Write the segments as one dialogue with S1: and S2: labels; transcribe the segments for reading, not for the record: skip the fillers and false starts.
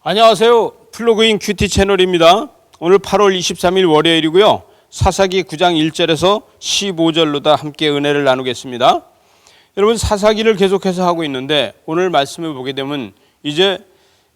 S1: 안녕하세요. 플러그인 큐티 채널입니다. 오늘 8월 23일 월요일이고요. 사사기 9장 1절에서 15절로 다 함께 은혜를 나누겠습니다. 여러분, 사사기를 계속해서 하고 있는데 오늘 말씀을 보게 되면 이제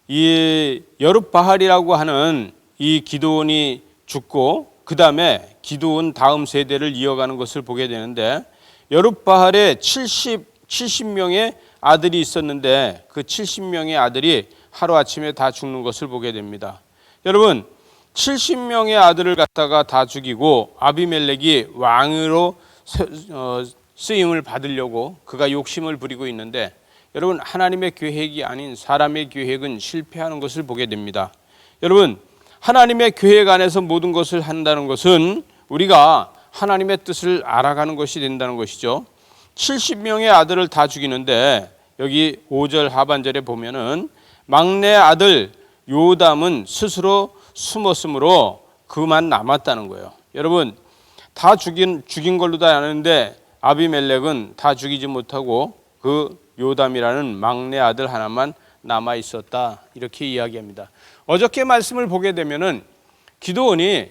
S1: 이 여룹바알이라고 하는 이 기드온이 죽고 그 다음에 기드온 다음 세대를 이어가는 것을 보게 되는데, 여룹바알의 70명의 아들이 있었는데 그 70명의 아들이 하루아침에 다 죽는 것을 보게 됩니다. 여러분, 70명의 아들을 갖다가 다 죽이고 아비멜렉이 왕으로 쓰임을 받으려고 그가 욕심을 부리고 있는데, 여러분, 하나님의 계획이 아닌 사람의 계획은 실패하는 것을 보게 됩니다. 여러분, 하나님의 계획 안에서 모든 것을 한다는 것은 우리가 하나님의 뜻을 알아가는 것이 된다는 것이죠. 70명의 아들을 다 죽이는데 여기 5절 하반절에 보면은 막내 아들 요담은 스스로 숨었으므로 그만 남았다는 거예요. 여러분, 다 죽인 걸로 다 아는데 아비멜렉은 다 죽이지 못하고 그 요담이라는 막내 아들 하나만 남아 있었다, 이렇게 이야기합니다. 어저께 말씀을 보게 되면은 기드온이,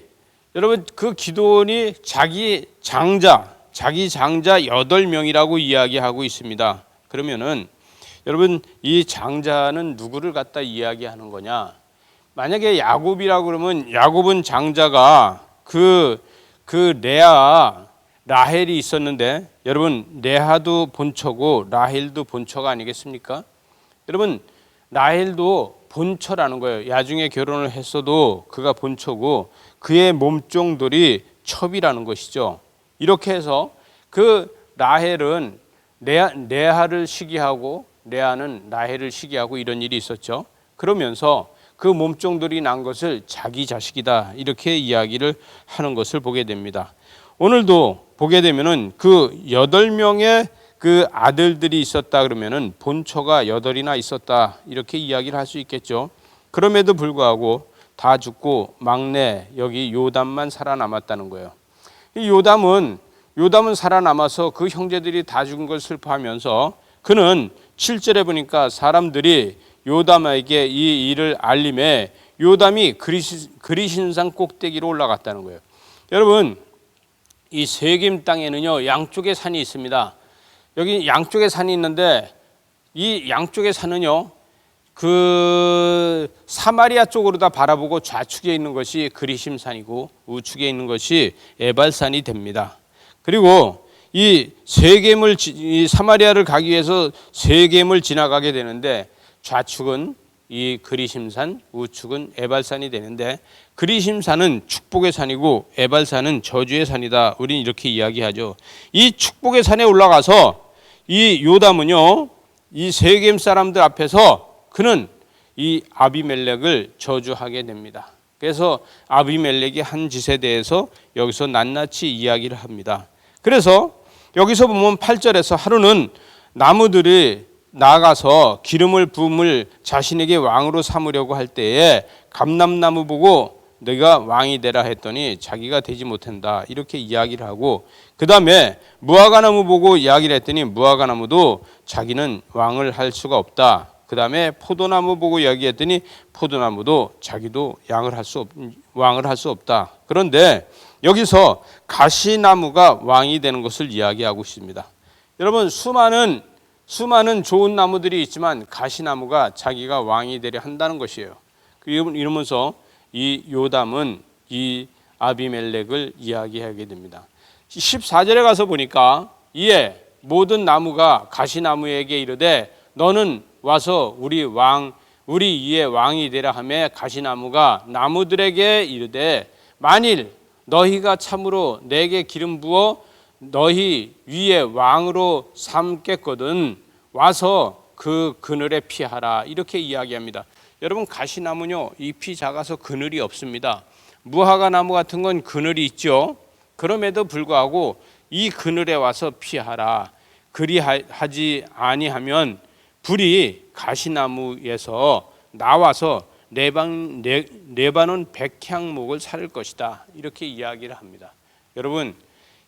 S1: 여러분, 그 기드온이 자기 장자 8명이라고 이야기하고 있습니다. 그러면은 여러분, 이 장자는 누구를 갖다 이야기하는 거냐? 만약에 야곱이라고 그러면 야곱은 장자가 그 레아, 라헬이 있었는데, 여러분, 레아도 본처고 라헬도 본처가 아니겠습니까? 여러분, 라헬도 본처라는 거예요. 야중에 결혼을 했어도 그가 본처고 그의 몸종들이 첩이라는 것이죠. 이렇게 해서 그 라헬은 레아를 시기하고 레아는 라헬을 시기하고 이런 일이 있었죠. 그러면서 그 몸종들이 난 것을 자기 자식이다, 이렇게 이야기를 하는 것을 보게 됩니다. 오늘도 보게 되면은 그 8명의 그 아들들이 있었다 그러면은 본처가 8이나 있었다, 이렇게 이야기를 할 수 있겠죠. 그럼에도 불구하고 다 죽고 막내 여기 요담만 살아남았다는 거예요. 이 요담은 살아남아서 그 형제들이 다 죽은 걸 슬퍼하면서 그는 7절에 보니까 사람들이 요담에게 이 일을 알림해 요담이 그리신산 꼭대기로 올라갔다는 거예요. 여러분, 이 세겜 땅에는요 양쪽에 산이 있습니다. 여기 양쪽에 산이 있는데 이 양쪽의 산은요 그 사마리아 쪽으로 다 바라보고 좌측에 있는 것이 그리심산이고 우측에 있는 것이 에발산이 됩니다. 그리고 이 사마리아를 가기 위해서 세겜을 지나가게 되는데 좌측은 이 그리심산, 우측은 에발산이 되는데, 그리심산은 축복의 산이고 에발산은 저주의 산이다, 우리는 이렇게 이야기하죠. 이 축복의 산에 올라가서 이 요담은요 이 세겜 사람들 앞에서 그는 이 아비멜렉을 저주하게 됩니다. 그래서 아비멜렉이 한 짓에 대해서 여기서 낱낱이 이야기를 합니다. 그래서 여기서 보면 8절에서 하루는 나무들이 나가서 기름을 부음을 자신에게 왕으로 삼으려고 할 때에 감람나무 보고 네가 왕이 되라 했더니 자기가 되지 못한다, 이렇게 이야기를 하고, 그 다음에 무화과나무 보고 이야기를 했더니 무화과나무도 자기는 왕을 할 수가 없다. 그 다음에 포도나무 보고 이야기했더니 포도나무도 자기도 왕을 할 수 없다. 그런데 여기서 가시나무가 왕이 되는 것을 이야기하고 있습니다. 여러분, 수많은 좋은 나무들이 있지만 가시나무가 자기가 왕이 되려 한다는 것이에요. 이러면서 이 요담은 이 아비멜렉을 이야기하게 됩니다. 14절에 가서 보니까 이에 모든 나무가 가시나무에게 이르되 너는 와서 우리 위에 왕이 되라 하매 가시나무가 나무들에게 이르되 만일 너희가 참으로 내게 기름 부어 너희 위에 왕으로 삼겠거든 와서 그 그늘에 피하라, 이렇게 이야기합니다. 여러분, 가시나무는요 잎이 작아서 그늘이 없습니다. 무화과나무 같은 건 그늘이 있죠. 그럼에도 불구하고 이 그늘에 와서 피하라. 그리하지 아니하면 불이 가시나무에서 나와서 레바논 백향목을 살을 것이다, 이렇게 이야기를 합니다. 여러분,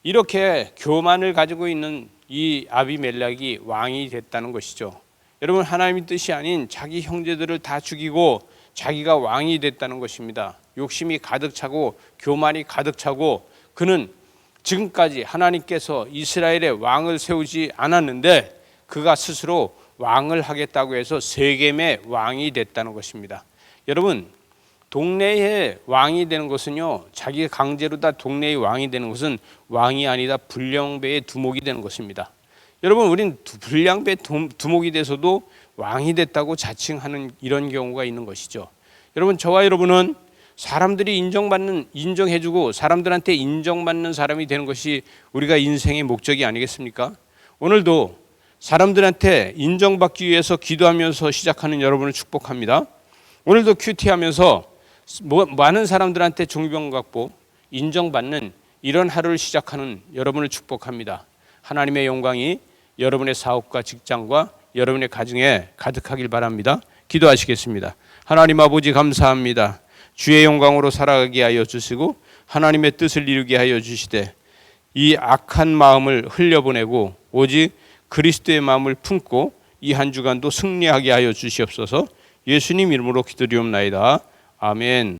S1: 이렇게 교만을 가지고 있는 이 아비멜렉이 왕이 됐다는 것이죠. 여러분, 하나님의 뜻이 아닌 자기 형제들을 다 죽이고 자기가 왕이 됐다는 것입니다. 욕심이 가득 차고 교만이 가득 차고 그는 지금까지 하나님께서 이스라엘의 왕을 세우지 않았는데 그가 스스로 왕을 하겠다고 해서 세겜의 왕이 됐다는 것입니다. 여러분, 동네의 왕이 되는 것은요, 자기가 강제로 다 동네의 왕이 되는 것은 왕이 아니다 불량배의 두목이 되는 것입니다. 여러분, 우린 불량배 두목이 돼서도 왕이 됐다고 자칭하는 이런 경우가 있는 것이죠. 여러분, 저와 여러분은 사람들이 인정해주고 사람들한테 인정받는 사람이 되는 것이 우리가 인생의 목적이 아니겠습니까? 오늘도 사람들한테 인정받기 위해서 기도하면서 시작하는 여러분을 축복합니다. 오늘도 큐티하면서 많은 사람들한테 존경받고 인정받는 이런 하루를 시작하는 여러분을 축복합니다. 하나님의 영광이 여러분의 사업과 직장과 여러분의 가정에 가득하길 바랍니다. 기도하시겠습니다. 하나님 아버지 감사합니다. 주의 영광으로 살아가게 하여 주시고 하나님의 뜻을 이루게 하여 주시되 이 악한 마음을 흘려보내고 오직 그리스도의 마음을 품고 이 한 주간도 승리하게 하여 주시옵소서. 예수님 이름으로 기도드리옵나이다. 아멘.